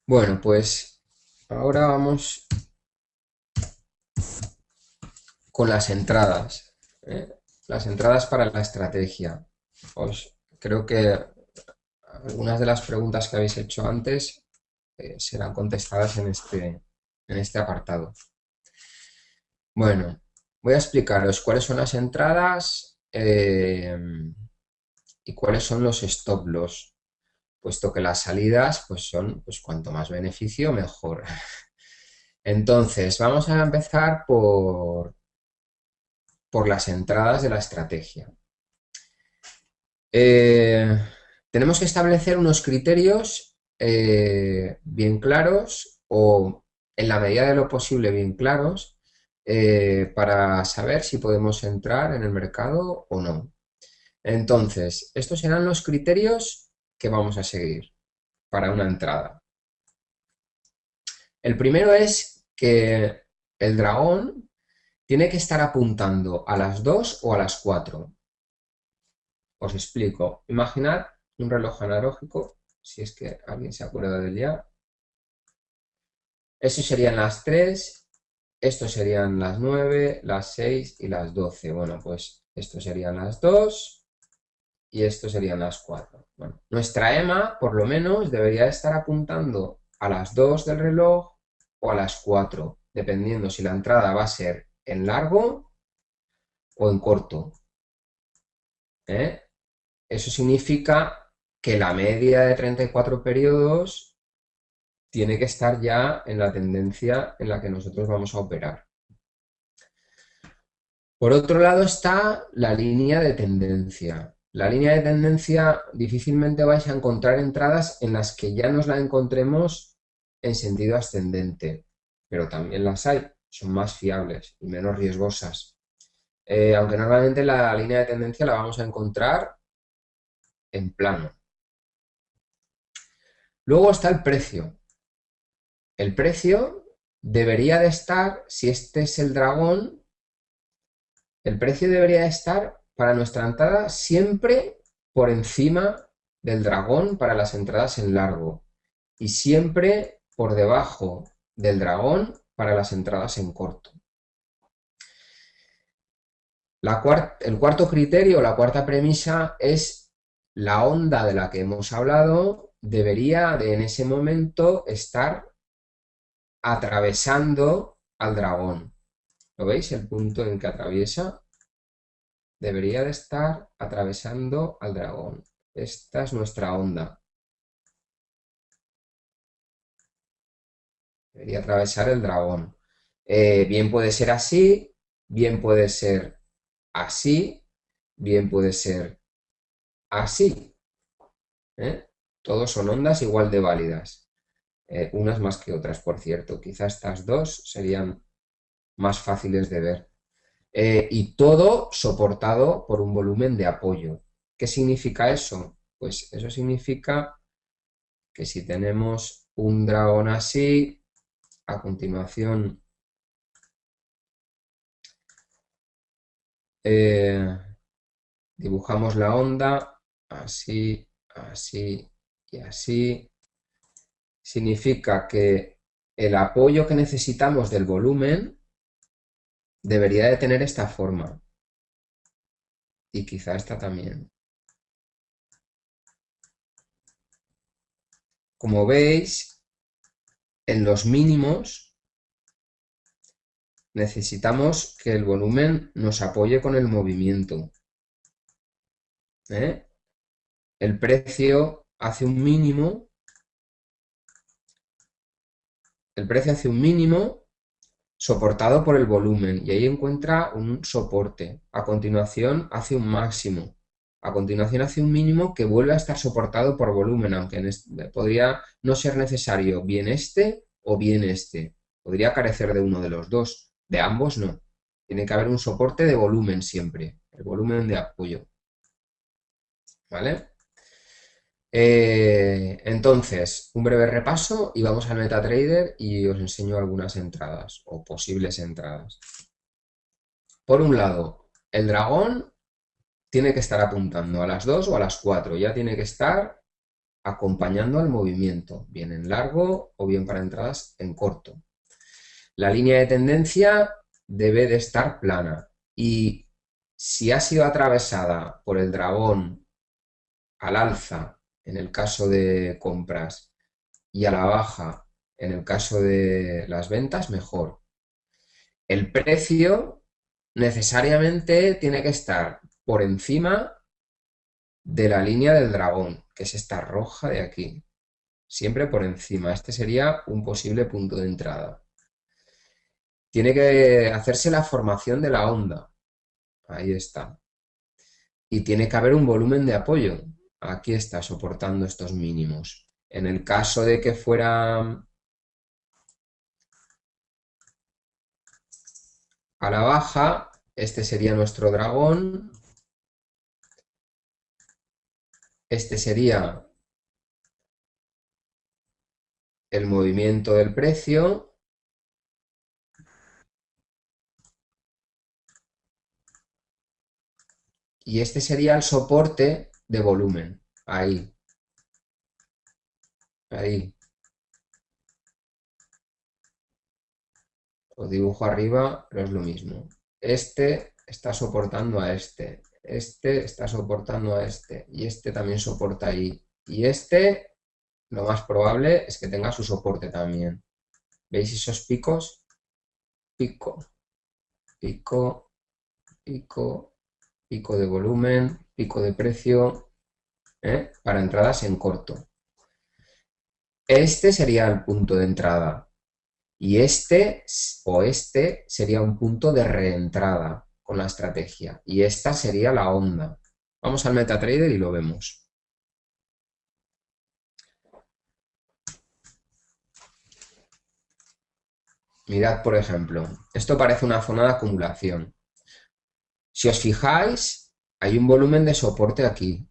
Bueno, pues ahora vamos con las entradas, ¿eh? Las entradas para la estrategia. Creo que algunas de las preguntas que habéis hecho antes serán contestadas en este apartado. Bueno, voy a explicaros cuáles son las entradas y cuáles son los stop loss, puesto que las salidas pues son pues cuanto más beneficio mejor. Entonces, vamos a empezar por las entradas de la estrategia. Eh, Tenemos que establecer unos criterios bien claros o en la medida de lo posible bien claros para saber si podemos entrar en el mercado o no. Entonces, estos serán los criterios que vamos a seguir para una entrada. El primero es que el dragón tiene que estar apuntando a las 2 o a las 4. Os explico. Imaginad un reloj analógico, si es que alguien se acuerda del ya. Estos serían las 3, estos serían las 9, las 6 y las 12. Bueno, pues estos serían las 2 y estos serían las 4. Bueno, nuestra EMA, por lo menos, debería estar apuntando a las 2 del reloj o a las 4, dependiendo si la entrada va a ser en largo o en corto. ¿Eh? Eso significa que la media de 34 periodos tiene que estar ya en la tendencia en la que nosotros vamos a operar. Por otro lado está la línea de tendencia. La línea de tendencia difícilmente vais a encontrar entradas en las que ya nos la encontremos en sentido ascendente, pero también las hay, son más fiables y menos riesgosas. Aunque normalmente la línea de tendencia la vamos a encontrar en plano. Luego está el precio. El precio debería de estar, si este es el dragón, el precio debería de estar para nuestra entrada siempre por encima del dragón para las entradas en largo y siempre por debajo del dragón para las entradas en corto. El cuarto criterio, la cuarta premisa es la onda de la que hemos hablado debería de en ese momento estar atravesando al dragón. ¿Lo veis? El punto en que atraviesa debería de estar atravesando al dragón. Esta es nuestra onda. Debería atravesar el dragón. Bien puede ser así, bien puede ser así, bien puede ser así. ¿Eh? Todos son ondas igual de válidas. Unas más que otras, por cierto. Quizá estas dos serían más fáciles de ver. Y todo soportado por un volumen de apoyo. ¿Qué significa eso? Pues eso significa que si tenemos un dragón así, a continuación eh, dibujamos la onda, así, así y así, significa que el apoyo que necesitamos del volumen debería de tener esta forma y quizá esta también. Como veis, en los mínimos necesitamos que el volumen nos apoye con el movimiento. ¿Eh? El precio hace un mínimo, soportado por el volumen y ahí encuentra un soporte. A continuación hace un máximo. A continuación hace un mínimo que vuelve a estar soportado por volumen, aunque podría no ser necesario bien este o bien este. Podría carecer de uno de los dos. De ambos no. Tiene que haber un soporte de volumen siempre. El volumen de apoyo. ¿Vale? Entonces, un breve repaso y vamos al MetaTrader y os enseño algunas entradas o posibles entradas. Por un lado, el dragón tiene que estar apuntando a las 2 o a las 4, ya tiene que estar acompañando al movimiento, bien en largo o bien para entradas en corto. La línea de tendencia debe de estar plana y si ha sido atravesada por el dragón al alza, en el caso de compras, y a la baja, en el caso de las ventas, mejor. El precio necesariamente tiene que estar por encima de la línea del dragón, que es esta roja de aquí. Siempre por encima. Este sería un posible punto de entrada. Tiene que hacerse la formación de la onda. Ahí está. Y tiene que haber un volumen de apoyo. Aquí está soportando estos mínimos. En el caso de que fuera a la baja, este sería nuestro dragón. Este sería el movimiento del precio. Y este sería el soporte de volumen. Ahí. Ahí. Os dibujo arriba, pero es lo mismo. Este está soportando a este. Este está soportando a este. Y este también soporta ahí. Y este, lo más probable es que tenga su soporte también. ¿Veis esos picos? Pico, pico, pico, pico de volumen, pico de precio, para entradas en corto. Este sería el punto de entrada. Y este o este sería un punto de reentrada con la estrategia. Y esta sería la onda. Vamos al MetaTrader y lo vemos. Mirad, por ejemplo, esto parece una zona de acumulación. Si os fijáis, hay un volumen de soporte aquí.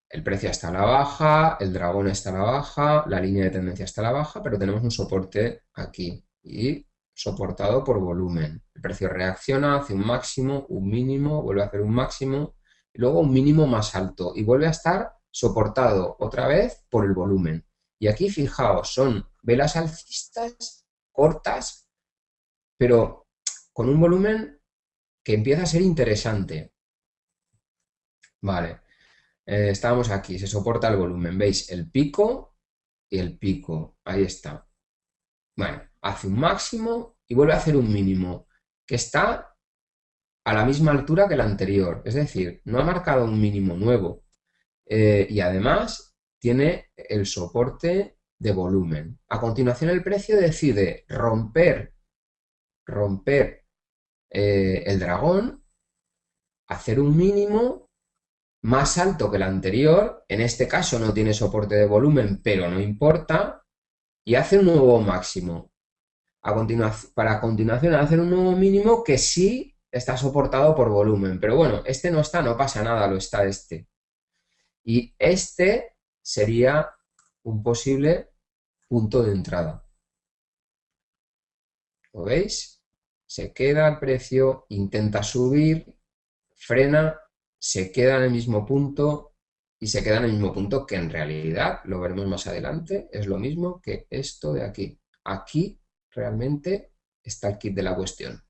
El precio está a la baja, el dragón está a la baja, la línea de tendencia está a la baja, pero tenemos un soporte aquí y soportado por volumen. El precio reacciona, hace un máximo, un mínimo, vuelve a hacer un máximo y luego un mínimo más alto y vuelve a estar soportado otra vez por el volumen. Y aquí fijaos, son velas alcistas cortas, pero con un volumen que empieza a ser interesante. Vale. Estábamos aquí, se soporta el volumen, ¿veis? El pico y el pico, ahí está. Bueno, hace un máximo y vuelve a hacer un mínimo, que está a la misma altura que el anterior, es decir, no ha marcado un mínimo nuevo. Y además tiene el soporte de volumen. A continuación el precio decide romper el dragón, hacer un mínimo más alto que el anterior, en este caso no tiene soporte de volumen, pero no importa, y hace un nuevo máximo. Para a continuación hacer un nuevo mínimo que sí está soportado por volumen, pero bueno, este no está, no pasa nada, lo está este. Y este sería un posible punto de entrada. ¿Lo veis? Se queda el precio, intenta subir, frena, se queda en el mismo punto y se queda en el mismo punto que en realidad, lo veremos más adelante, es lo mismo que esto de aquí. Aquí realmente está el kit de la cuestión.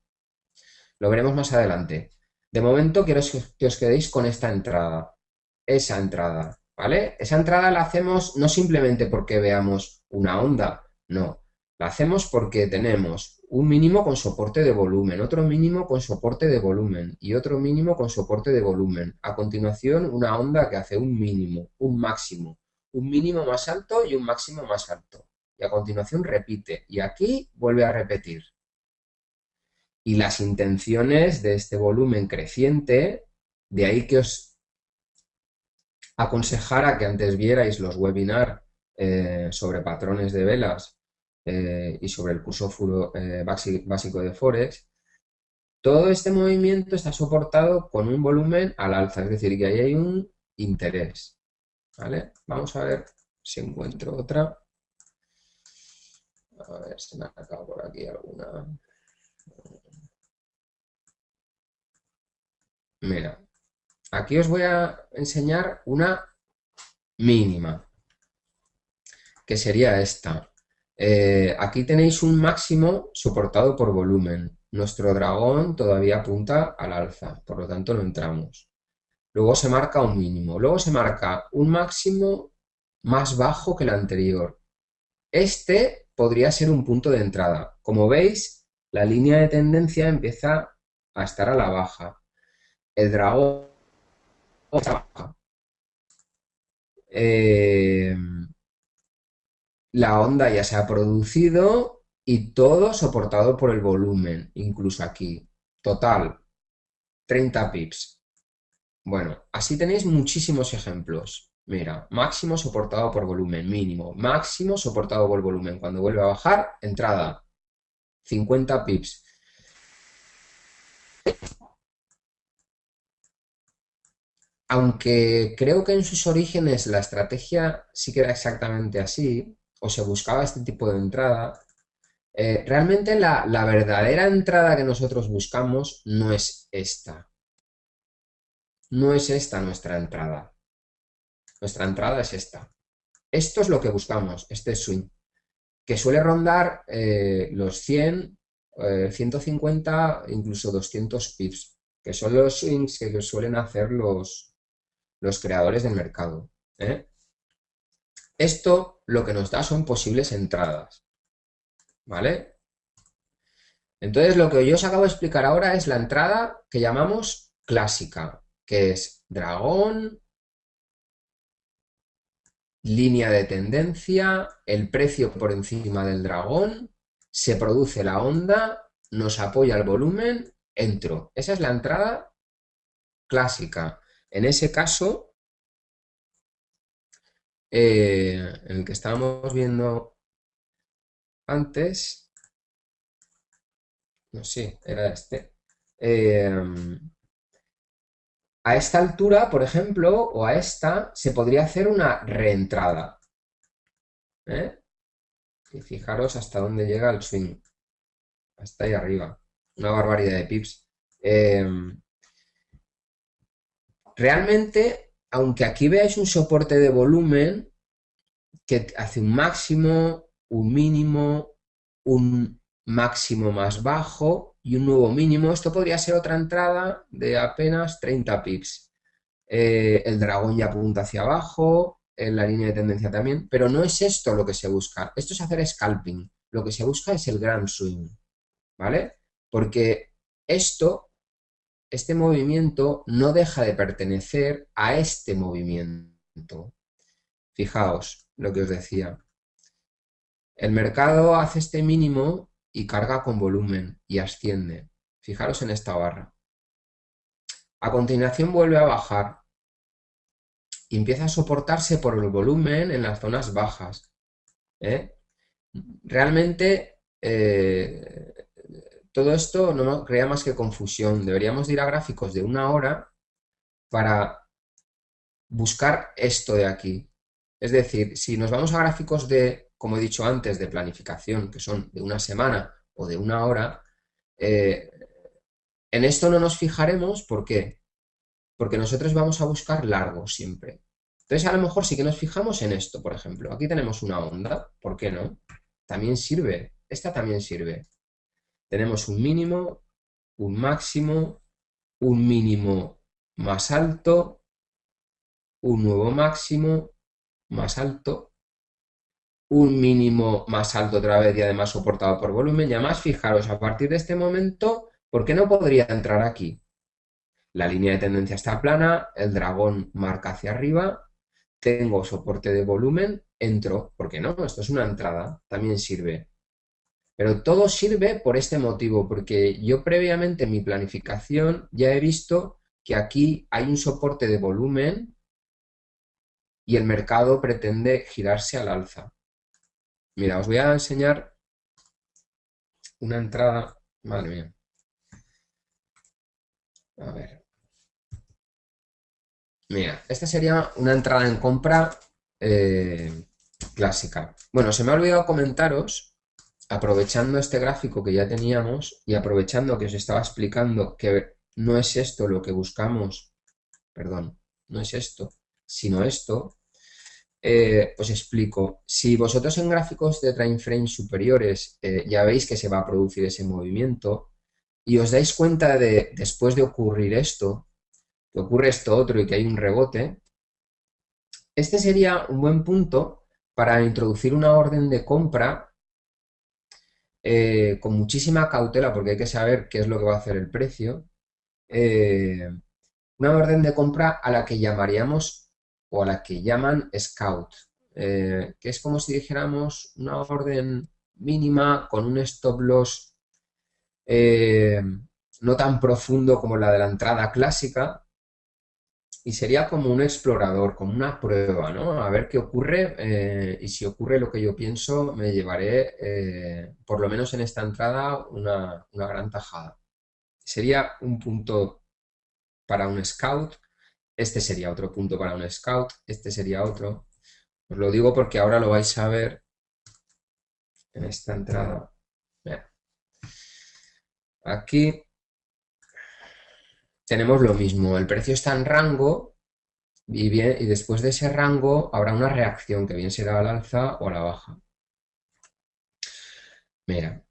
Lo veremos más adelante. De momento quiero que os quedéis con esta entrada. Esa entrada, ¿vale? Esa entrada la hacemos no simplemente porque veamos una onda, no. La hacemos porque tenemos un mínimo con soporte de volumen, otro mínimo con soporte de volumen y otro mínimo con soporte de volumen. A continuación, una onda que hace un mínimo, un máximo, un mínimo más alto y un máximo más alto. Y a continuación repite. Y aquí vuelve a repetir. Y las intenciones de este volumen creciente, de ahí que os aconsejara que antes vierais los webinars sobre patrones de velas y sobre el curso básico de Forex. Todo este movimiento está soportado con un volumen al alza, es decir, que ahí hay un interés. ¿Vale? Vamos a ver si encuentro otra. A ver si me ha sacado por aquí alguna. Mira, aquí os voy a enseñar una mínima. que sería esta. Aquí tenéis un máximo soportado por volumen. Nuestro dragón todavía apunta al alza, por lo tanto no entramos. Luego se marca un mínimo. Luego se marca un máximo más bajo que el anterior. Este podría ser un punto de entrada. Como veis, la línea de tendencia empieza a estar a la baja. El dragón está baja. La onda ya se ha producido y todo soportado por el volumen, incluso aquí. Total, 30 pips. Bueno, así tenéis muchísimos ejemplos. Mira, máximo soportado por volumen, mínimo, máximo soportado por volumen. Cuando vuelve a bajar, entrada, 50 pips. Aunque creo que en sus orígenes la estrategia sí que era exactamente así, o se buscaba este tipo de entrada, realmente la verdadera entrada que nosotros buscamos no es esta. No es esta nuestra entrada. Nuestra entrada es esta. Esto es lo que buscamos, este swing, que suele rondar los 100, 150, incluso 200 pips, que son los swings que suelen hacer los creadores del mercado. ¿Eh? Esto lo que nos da son posibles entradas, ¿vale? Entonces lo que yo os acabo de explicar ahora es la entrada que llamamos clásica, que es dragón, línea de tendencia, el precio por encima del dragón, se produce la onda, nos apoya el volumen, entro. Esa es la entrada clásica. En ese caso, en el que estábamos viendo antes, no sé, era este. A esta altura, por ejemplo, o a esta, se podría hacer una reentrada. ¿Eh? Y fijaros hasta dónde llega el swing. Hasta ahí arriba. Una barbaridad de pips. Eh, Realmente, aunque aquí veáis un soporte de volumen que hace un máximo, un mínimo, un máximo más bajo y un nuevo mínimo, esto podría ser otra entrada de apenas 30 pips. El dragón ya apunta hacia abajo, en la línea de tendencia también, pero no es esto lo que se busca. Esto es hacer scalping. Lo que se busca es el gran swing, ¿vale? Porque este movimiento no deja de pertenecer a este movimiento. Fijaos lo que os decía. El mercado hace este mínimo y carga con volumen y asciende. Fijaros en esta barra. A continuación vuelve a bajar y empieza a soportarse por el volumen en las zonas bajas. ¿Eh? Realmente todo esto no crea más que confusión. Deberíamos ir a gráficos de 1 hora para buscar esto de aquí. Es decir, si nos vamos a gráficos de, como he dicho antes, de planificación, que son de 1 semana o de 1 hora, en esto no nos fijaremos. ¿Por qué? Porque nosotros vamos a buscar largo siempre. Entonces, a lo mejor sí que nos fijamos en esto, por ejemplo. Aquí tenemos una onda, ¿por qué no? También sirve, esta también sirve. Tenemos un mínimo, un máximo, un mínimo más alto, un nuevo máximo más alto, un mínimo más alto otra vez y además soportado por volumen. Y además, fijaros, a partir de este momento, ¿por qué no podría entrar aquí? La línea de tendencia está plana, el dragón marca hacia arriba, tengo soporte de volumen, entro. ¿Por qué no? Esto es una entrada, también sirve. Pero todo sirve por este motivo, porque yo previamente en mi planificación ya he visto que aquí hay un soporte de volumen y el mercado pretende girarse al alza. Mira, os voy a enseñar una entrada. Madre mía. A ver. Mira, esta sería una entrada en compra clásica. Bueno, se me ha olvidado comentaros, aprovechando este gráfico que ya teníamos y aprovechando que os estaba explicando que no es esto lo que buscamos, perdón, no es esto, sino esto. Os explico. Si vosotros en gráficos de time frame superiores ya veis que se va a producir ese movimiento y os dais cuenta de, después de ocurrir esto, que ocurre esto otro y que hay un rebote, este sería un buen punto para introducir una orden de compra con muchísima cautela, porque hay que saber qué es lo que va a hacer el precio. eh, una orden de compra a la que llamaríamos o a la que llaman scout, que es como si dijéramos una orden mínima con un stop loss eh, no tan profundo como la de la entrada clásica, y sería como un explorador, como una prueba, ¿no? A ver qué ocurre, y si ocurre lo que yo pienso, me llevaré, por lo menos en esta entrada, una gran tajada. Sería un punto para un scout, este sería otro punto para un scout, este sería otro. Os lo digo porque ahora lo vais a ver en esta entrada. Aquí tenemos lo mismo, el precio está en rango y después de ese rango habrá una reacción que bien será al alza o a la baja. Mira,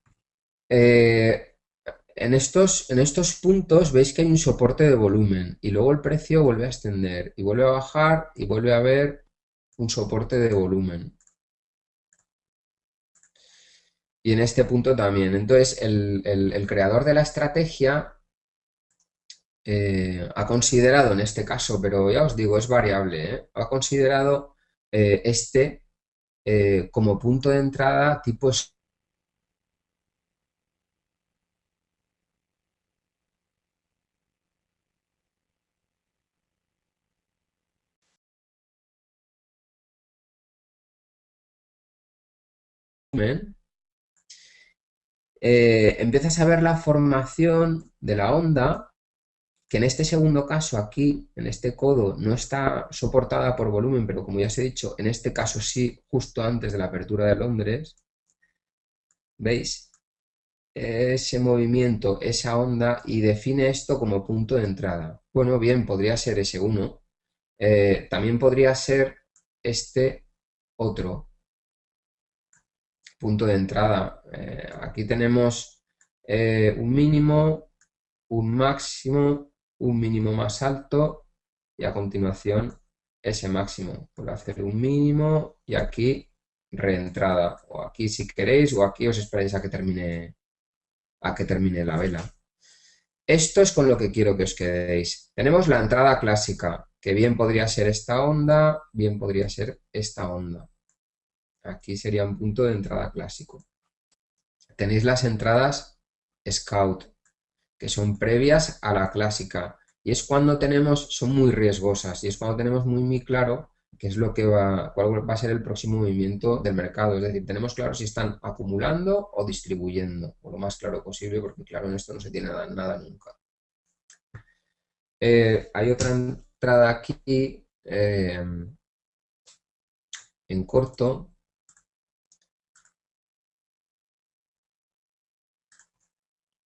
eh, en estos puntos veis que hay un soporte de volumen y luego el precio vuelve a extender y vuelve a bajar y vuelve a haber un soporte de volumen. Y en este punto también. Entonces, el creador de la estrategia ha considerado en este caso, pero ya os digo, es variable, ha considerado este como punto de entrada tipo volumen. Empiezas a ver la formación de la onda, que en este segundo caso aquí, en este codo, no está soportada por volumen, pero como ya os he dicho, en este caso sí, justo antes de la apertura de Londres. ¿Veis? Ese movimiento, esa onda, y define esto como punto de entrada. Bueno, bien, podría ser ese uno. También podría ser este otro punto de entrada. Aquí tenemos un mínimo, un máximo, un mínimo más alto y a continuación ese máximo. Puedo hacer un mínimo y aquí reentrada. O aquí si queréis, o aquí os esperáis a que termine la vela. Esto es con lo que quiero que os quedéis. Tenemos la entrada clásica, que bien podría ser esta onda, bien podría ser esta onda. Aquí sería un punto de entrada clásico. Tenéis las entradas Scout, que son previas a la clásica. Y es cuando tenemos, son muy riesgosas, y es cuando tenemos muy claro qué es lo que cuál va a ser el próximo movimiento del mercado. Es decir, tenemos claro si están acumulando o distribuyendo, o lo más claro posible, porque claro, en esto no se tiene nada nunca. Hay otra entrada aquí en corto.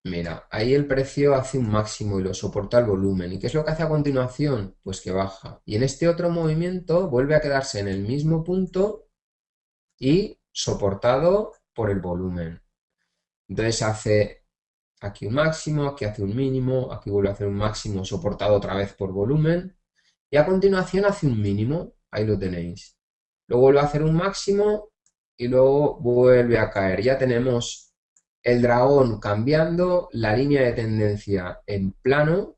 Mira, ahí el precio hace un máximo y lo soporta el volumen. ¿Y qué es lo que hace a continuación? Pues que baja. Y en este otro movimiento vuelve a quedarse en el mismo punto y soportado por el volumen. Entonces hace aquí un máximo, aquí hace un mínimo, aquí vuelve a hacer un máximo soportado otra vez por volumen. Y a continuación hace un mínimo, ahí lo tenéis. Luego vuelve a hacer un máximo y luego vuelve a caer. Ya tenemos el dragón cambiando, la línea de tendencia en plano.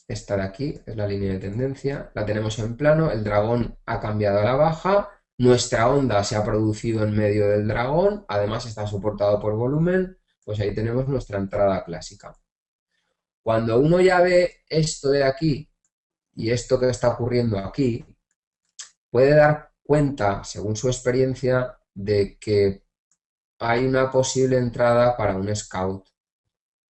Esta de aquí es la línea de tendencia, la tenemos en plano, el dragón ha cambiado a la baja, nuestra onda se ha producido en medio del dragón, además está soportado por volumen, pues ahí tenemos nuestra entrada clásica. Cuando uno ya ve esto de aquí y esto que está ocurriendo aquí, puede dar cuenta, según su experiencia, de que hay una posible entrada para un scout.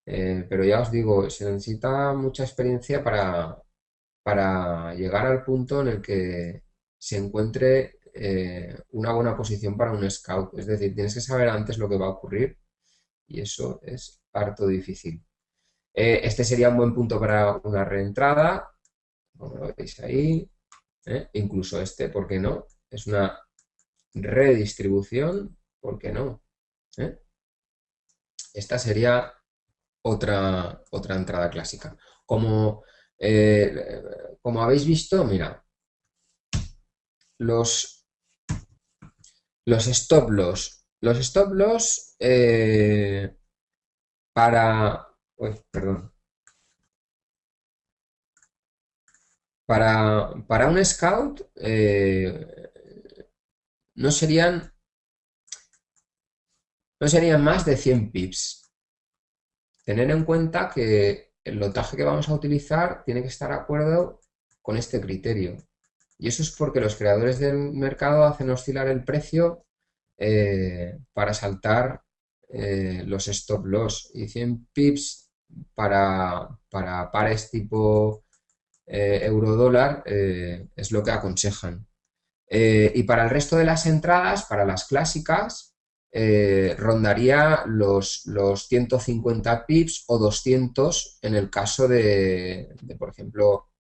Pero ya os digo, se necesita mucha experiencia para llegar al punto en el que se encuentre una buena posición para un scout. Es decir, tienes que saber antes lo que va a ocurrir y eso es harto difícil. Este sería un buen punto para una reentrada, como lo veis ahí. Incluso este, ¿por qué no? Es una redistribución, ¿por qué no? ¿Eh? Esta sería otra entrada clásica. Como, eh, como habéis visto, mira, los, los stop loss. Los stop loss para... Uy, perdón. Para un scout no serían, no serían más de 100 pips. Tener en cuenta que el lotaje que vamos a utilizar tiene que estar de acuerdo con este criterio. Y eso es porque los creadores del mercado hacen oscilar el precio para saltar los stop loss. Y 100 pips para pares tipo euro-dólar es lo que aconsejan. Y para el resto de las entradas, para las clásicas, rondaría los 150 pips o 200 en el caso de, por ejemplo,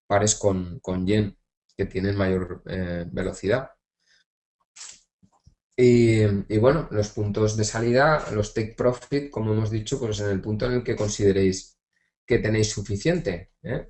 pares con yen, que tienen mayor velocidad. Y bueno, los puntos de salida, los take profit, como hemos dicho, pues en el punto en el que consideréis que tenéis suficiente, ¿eh?